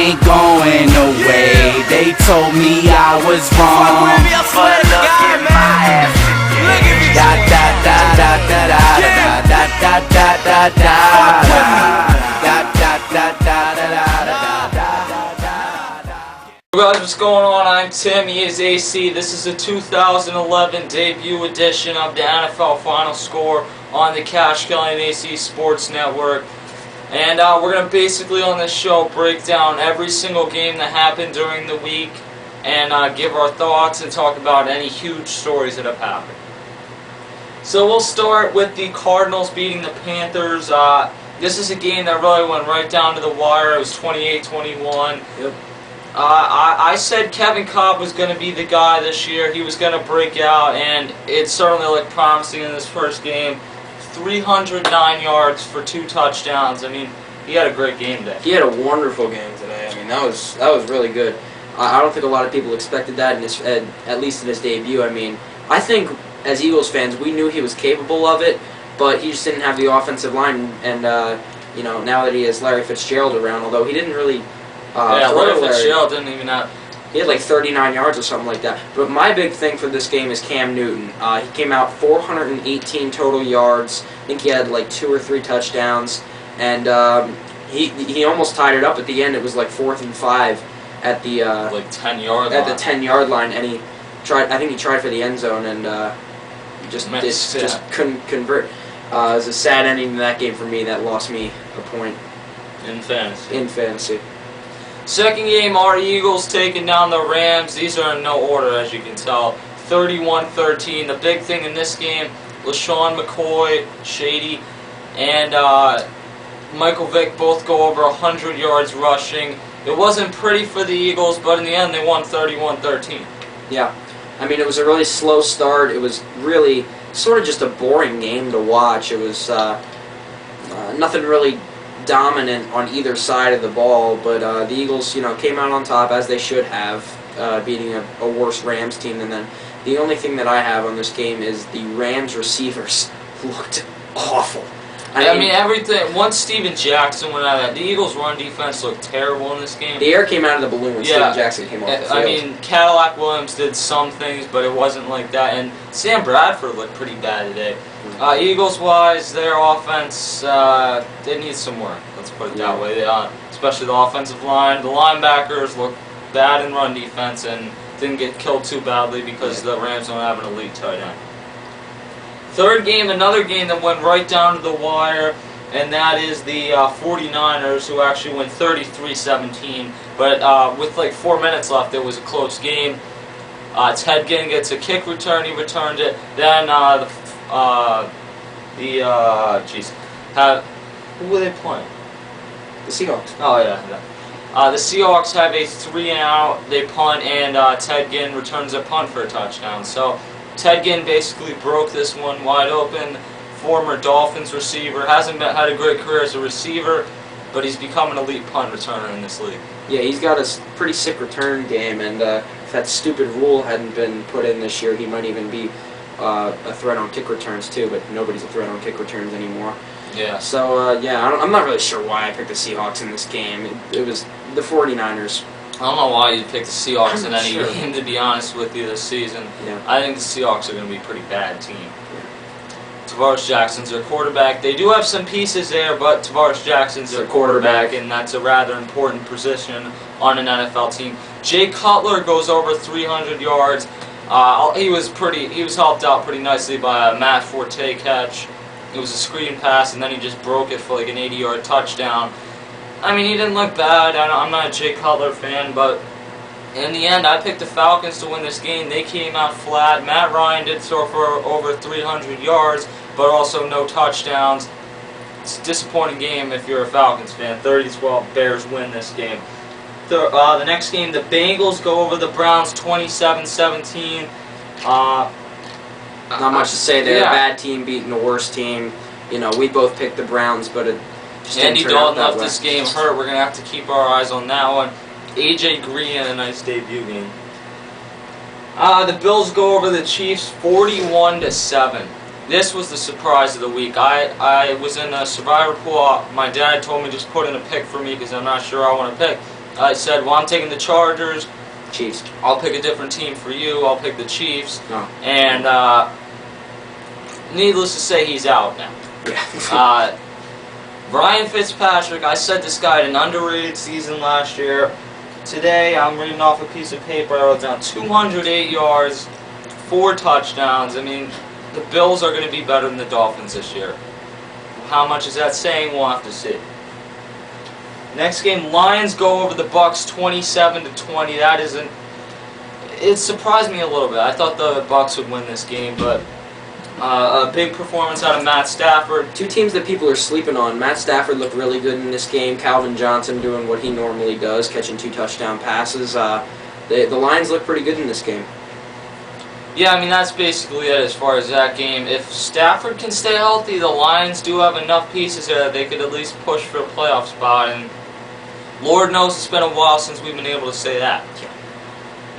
ain't going away. They told me I was wrong, but look at my ass today. Da da da da da da da da da da da Hey guys, what's going on? I'm Tim, he is AC. This is the 2011 debut edition of the NFL Final Score on the Cash Kelly and AC Sports Network. And we're going to basically on this show break down every single game that happened during the week and give our thoughts and talk about any huge stories that have happened. So we'll start with the Cardinals beating the Panthers. This is a game that really went right down to the wire. It was 28-21. Yep. I said Kevin Kolb was going to be the guy this year. He was going to break out, and it certainly looked promising in this first game. 309 yards for 2 touchdowns. I mean, he had a great game today. He had a wonderful game today. I mean, that was really good. I don't think a lot of people expected that, at least in his debut. I mean, I think as Eagles fans, we knew he was capable of it, but he just didn't have the offensive line. And you know, now that he has Larry Fitzgerald around, although he didn't really. Larry Fitzgerald didn't even have. He had like 39 yards or something like that. But my big thing for this game is Cam Newton. He came out 418 total yards. I think he had like 2 or 3 touchdowns, and he almost tied it up at the end. It was like 4th and 5 at the like 10-yard line. At the 10-yard line, and he tried. I think he tried for the end zone, and just couldn't convert. It was a sad ending to that game for me. That lost me a point in fantasy. Second game, our Eagles taking down the Rams. These are in no order, as you can tell. 31-13. The big thing in this game, LaShawn McCoy, Shady, and Michael Vick both go over 100 yards rushing. It wasn't pretty for the Eagles, but in the end, they won 31-13. Yeah. I mean, it was a really slow start. It was really sort of just a boring game to watch. It was nothing really dominant on either side of the ball, but the Eagles, you know, came out on top as they should have, beating a worse Rams team than them. The only thing that I have on this game is the Rams receivers looked awful. I mean everything. Once Steven Jackson went out of that, the Eagles' run defense looked terrible in this game. The air came out of the balloon when Steven Jackson came off the field. I mean, Cadillac Williams did some things, but it wasn't like that. And Sam Bradford looked pretty bad today. Eagles-wise, their offense, they need some work. Let's put it that way. Especially the offensive line. The linebackers looked bad in run defense and didn't get killed too badly because the Rams don't have an elite tight end. Third game, another game that went right down to the wire, and that is the 49ers, who actually went 33-17. But with like 4 minutes left, it was a close game. Ted Ginn gets a kick return. He returned it. Then who were they playing? The Seahawks. Oh yeah. The Seahawks have a 3-and-out. They punt, and Ted Ginn returns a punt for a touchdown. So Ted Ginn basically broke this one wide open. Former Dolphins receiver, hasn't had a great career as a receiver, but he's become an elite punt returner in this league. Yeah, he's got a pretty sick return game, and if that stupid rule hadn't been put in this year, he might even be a threat on kick returns too, but nobody's a threat on kick returns anymore. Yeah. So, I'm not really sure why I picked the Seahawks in this game. It was the 49ers. I don't know why you picked the Seahawks in any game, to be honest with you, this season. Yeah. I think the Seahawks are going to be a pretty bad team. Tavares Jackson's their quarterback. They do have some pieces there, but Tavares Jackson's their quarterback, and that's a rather important position on an NFL team. Jay Cutler goes over 300 yards. He was helped out pretty nicely by a Matt Forte catch. It was a screen pass, and then he just broke it for like an 80-yard touchdown. I mean, he didn't look bad. I'm not a Jay Cutler fan, but in the end, I picked the Falcons to win this game. They came out flat. Matt Ryan did throw for over 300 yards, but also no touchdowns. It's a disappointing game if you're a Falcons fan. 30-12, Bears win this game. The next game, the Bengals go over the Browns 27-17. Not much to say there. A bad team beating a worse team. You know, we both picked the Browns, but it just Andy Dalton left this game hurt. We're going to have to keep our eyes on that one. A.J. Green had a nice debut game. The Bills go over the Chiefs 41-7. This was the surprise of the week. I was in a survivor pool. My dad told me just put in a pick for me because I'm not sure I want to pick. I said, well, I'm taking the Chargers. Chiefs. I'll pick a different team for you. I'll pick the Chiefs. No. And needless to say, he's out now. Yeah. Ryan Fitzpatrick, I said this guy had an underrated season last year. Today, I'm reading off a piece of paper. I wrote down 208 yards, 4 touchdowns. I mean, the Bills are going to be better than the Dolphins this year. How much is that saying? We'll have to see. Next game, Lions go over the Bucks 27-20. That isn't. It surprised me a little bit. I thought the Bucks would win this game, but a big performance out of Matt Stafford. Two teams that people are sleeping on. Matt Stafford looked really good in this game. Calvin Johnson doing what he normally does, catching 2 touchdown passes. The Lions look pretty good in this game. Yeah, I mean, that's basically it as far as that game. If Stafford can stay healthy, the Lions do have enough pieces there that they could at least push for a playoff spot. And Lord knows it's been a while since we've been able to say that.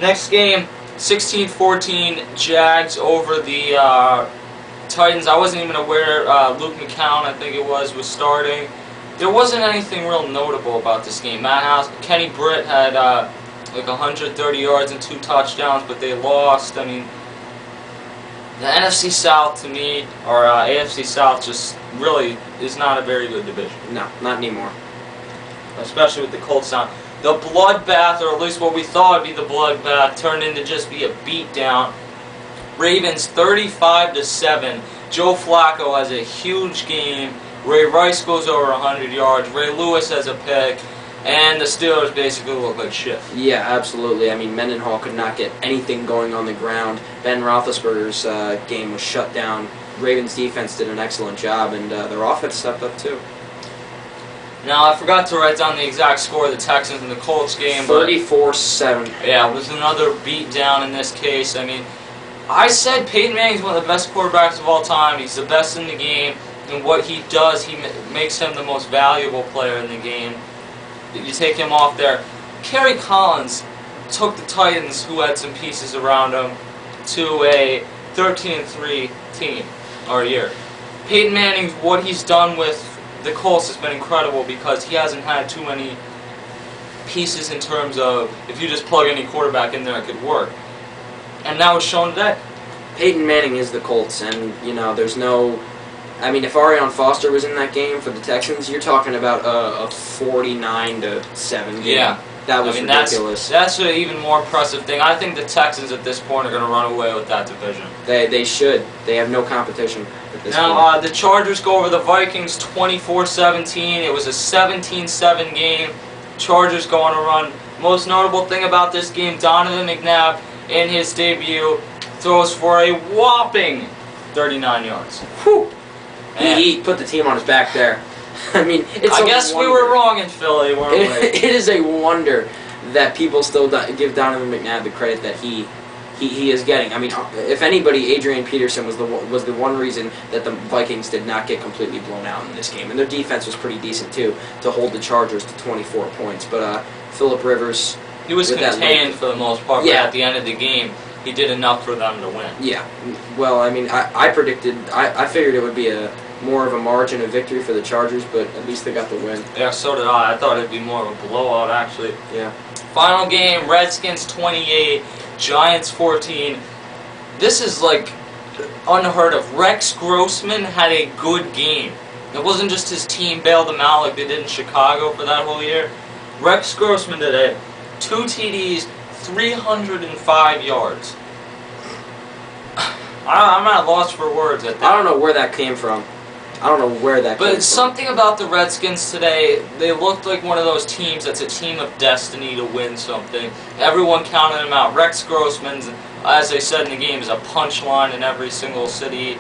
Next game, 16-14, Jags over the Titans. I wasn't even aware Luke McCown, I think it was starting. There wasn't anything real notable about this game. Kenny Britt had like 130 yards and 2 touchdowns, but they lost. I mean, the NFC South to me, or AFC South, just really is not a very good division. No, not anymore. Especially with the Colts down. The bloodbath, or at least what we thought would be the bloodbath, turned into just be a beatdown. Ravens 35-7. Joe Flacco has a huge game. Ray Rice goes over 100 yards. Ray Lewis has a pick. And the Steelers basically look like shit. Yeah, absolutely. I mean, Mendenhall could not get anything going on the ground. Ben Roethlisberger's game was shut down. Ravens defense did an excellent job, and their offense stepped up too. Now, I forgot to write down the exact score of the Texans and the Colts game. 34-7. Yeah, it was another beatdown in this case. I mean, I said Peyton Manning's one of the best quarterbacks of all time. He's the best in the game, and what he does, he makes him the most valuable player in the game. You take him off there. Kerry Collins took the Titans, who had some pieces around him, to a 13-3 team, or a year. Peyton Manning, what he's done with the Colts has been incredible because he hasn't had too many pieces in terms of if you just plug any quarterback in there, it could work. And now it's shown today. Peyton Manning is the Colts, and, you know, there's no... I mean, if Arion Foster was in that game for the Texans, you're talking about a 49-7 game. Yeah. That was ridiculous. That's an even more impressive thing. I think the Texans at this point are going to run away with that division. They should. They have no competition at this point. Now, the Chargers go over the Vikings 24-17. It was a 17-7 game. Chargers go on a run. Most notable thing about this game, Donovan McNabb, in his debut, throws for a whopping 39 yards. Whew. He put the team on his back there. I mean, I guess we were wrong in Philly, weren't we? It is a wonder that people still give Donovan McNabb the credit that he is getting. I mean, if anybody, Adrian Peterson was the one reason that the Vikings did not get completely blown out in this game, and their defense was pretty decent too to hold the Chargers to 24 points. But Phillip Rivers, he was contained for the most part. Yeah. But at the end of the game, he did enough for them to win. Yeah. Well, I mean, I predicted, I figured it would be more of a margin of victory for the Chargers, but at least they got the win. Yeah, so did I. I thought it'd be more of a blowout, actually. Yeah. Final game, Redskins 28, Giants 14. This is, like, unheard of. Rex Grossman had a good game. It wasn't just his team bailed him out like they did in Chicago for that whole year. Rex Grossman did it. 2 TDs, 305 yards. I'm at a loss for words at that. I don't know where that came from. I don't know where that came from. But something about the Redskins today, they looked like one of those teams that's a team of destiny to win something. Everyone counted them out. Rex Grossman's, as they said in the game, is a punchline in every single city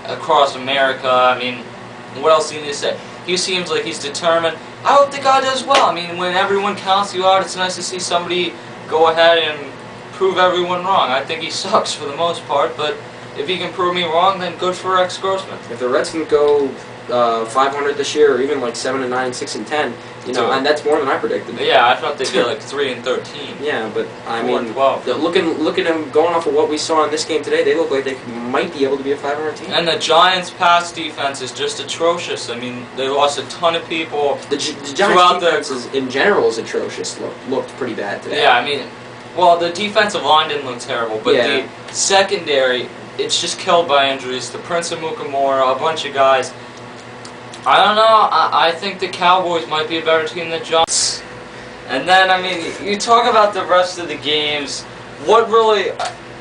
across America. I mean, what else do you need to say? He seems like he's determined. I hope the guy does well. I mean, when everyone counts you out, it's nice to see somebody go ahead and prove everyone wrong. I think he sucks for the most part, but if he can prove me wrong, then good for Rex Grossman. If the Redskins go 500 this year, or even like 7-9, 6-10. You know, and that's more than I predicted. Yeah, I thought they'd be like 3-13. Yeah, but I 4-12. Look at them going off of what we saw in this game today. They look like they might be able to be a 500 team. And the Giants' pass defense is just atrocious. I mean, they lost a ton of people. The Giants' defense in general is atrocious. Looked pretty bad today. Yeah, I mean, well, the defensive line didn't look terrible, but Yeah. the secondary, it's just killed by injuries. The Prince of Mukamura, a bunch of guys. I don't know. I think the Cowboys might be a better team than the Giants. And then, I mean, you talk about the rest of the games. What really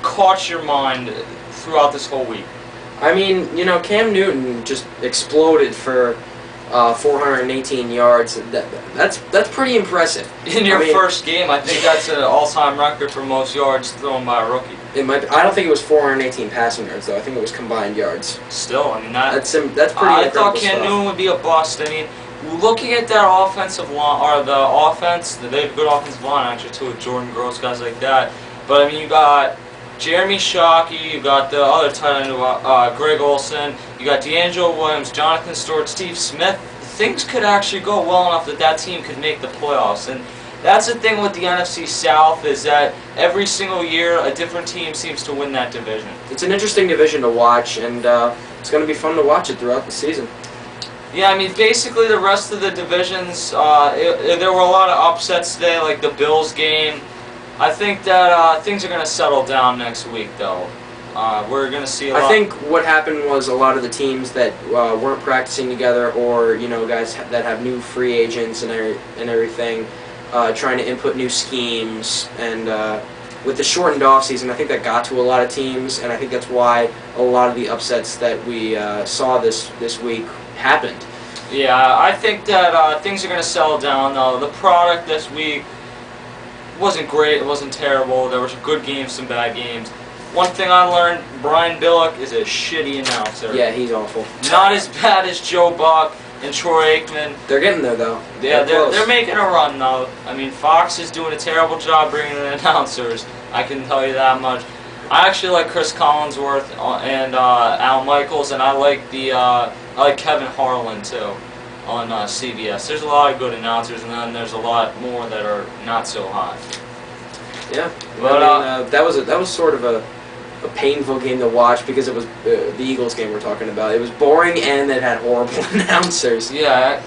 caught your mind throughout this whole week? I mean, you know, Cam Newton just exploded for 418 yards. That's pretty impressive. In your first game, I think that's an all-time record for most yards thrown by a rookie. It might. I don't think it was 418 passing yards though. I think it was combined yards. Still, I mean that's pretty. I thought Cam Newton would be a bust. I mean, looking at their offensive line or the offense, they have a good offensive line actually too, with Jordan Gross, guys like that. But I mean, you got Jeremy Shockey, you got the other tight end, Greg Olsen, you got D'Angelo Williams, Jonathan Stewart, Steve Smith. Things could actually go well enough that team could make the playoffs. And that's the thing with the NFC South, is that every single year a different team seems to win that division. It's an interesting division to watch, and it's going to be fun to watch it throughout the season. Yeah, I mean, basically the rest of the divisions, there were a lot of upsets today, like the Bills game. I think that things are going to settle down next week, though. We're going to see a lot. I think what happened was a lot of the teams that weren't practicing together, or you know, guys that have new free agents and everything, trying to input new schemes, and with the shortened off season, I think that got to a lot of teams, and I think that's why a lot of the upsets that we saw this week happened. Yeah, I think that things are going to settle down, though. The product this week wasn't great, it wasn't terrible. There were some good games, some bad games. One thing I learned, Brian Billick is a shitty announcer. Yeah, he's awful. Not as bad as Joe Buck and Troy Aikman. They're getting there, though. Yeah, they're making a run, though. I mean, Fox is doing a terrible job bringing in announcers. I can tell you that much. I actually like Chris Collinsworth and Al Michaels, and I like Kevin Harlan too on CBS. There's a lot of good announcers, and then there's a lot more that are not so hot. Yeah, But, I mean, that was sort of a painful game to watch, because it was the Eagles game we're talking about. It was boring, and it had horrible announcers. Yeah,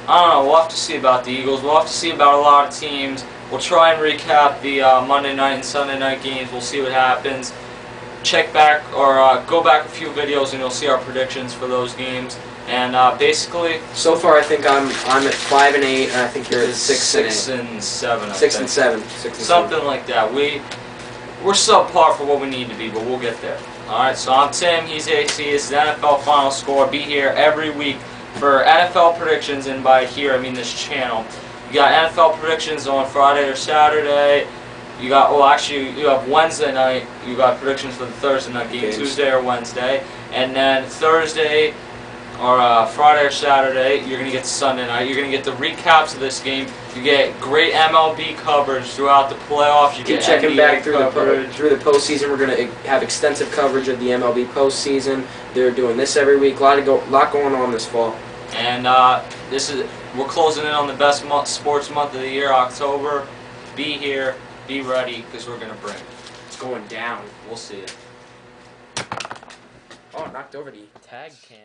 I don't know. We'll have to see about the Eagles. We'll have to see about a lot of teams. We'll try and recap the Monday night and Sunday night games. We'll see what happens. Check back or go back a few videos, and you'll see our predictions for those games. And basically, so far I think I'm at 5-8, and I think you're at 6-8. 6 and 7. 6 and 7. Something like that. We're subpar for what we need to be, but we'll get there. All right. So I'm Tim. He's AC. This is the NFL Final Score. Be here every week for NFL predictions, and by here I mean this channel. You got NFL predictions on Friday or Saturday. You got, well, actually, you have Wednesday night. You got predictions for the Thursday night game, Tuesday or Wednesday, and then Thursday or Friday or Saturday, you're gonna get Sunday night. You're gonna get the recaps of this game. You get great MLB coverage throughout the playoffs. You keep get checking NBA back through coverage. the postseason. We're gonna have extensive coverage of the MLB postseason. They're doing this every week. A lot going on this fall. And we're closing in on the best sports month of the year, October. Be here, be ready, because we're gonna bring it. It's going down. We'll see it. Oh, knocked over the tag can.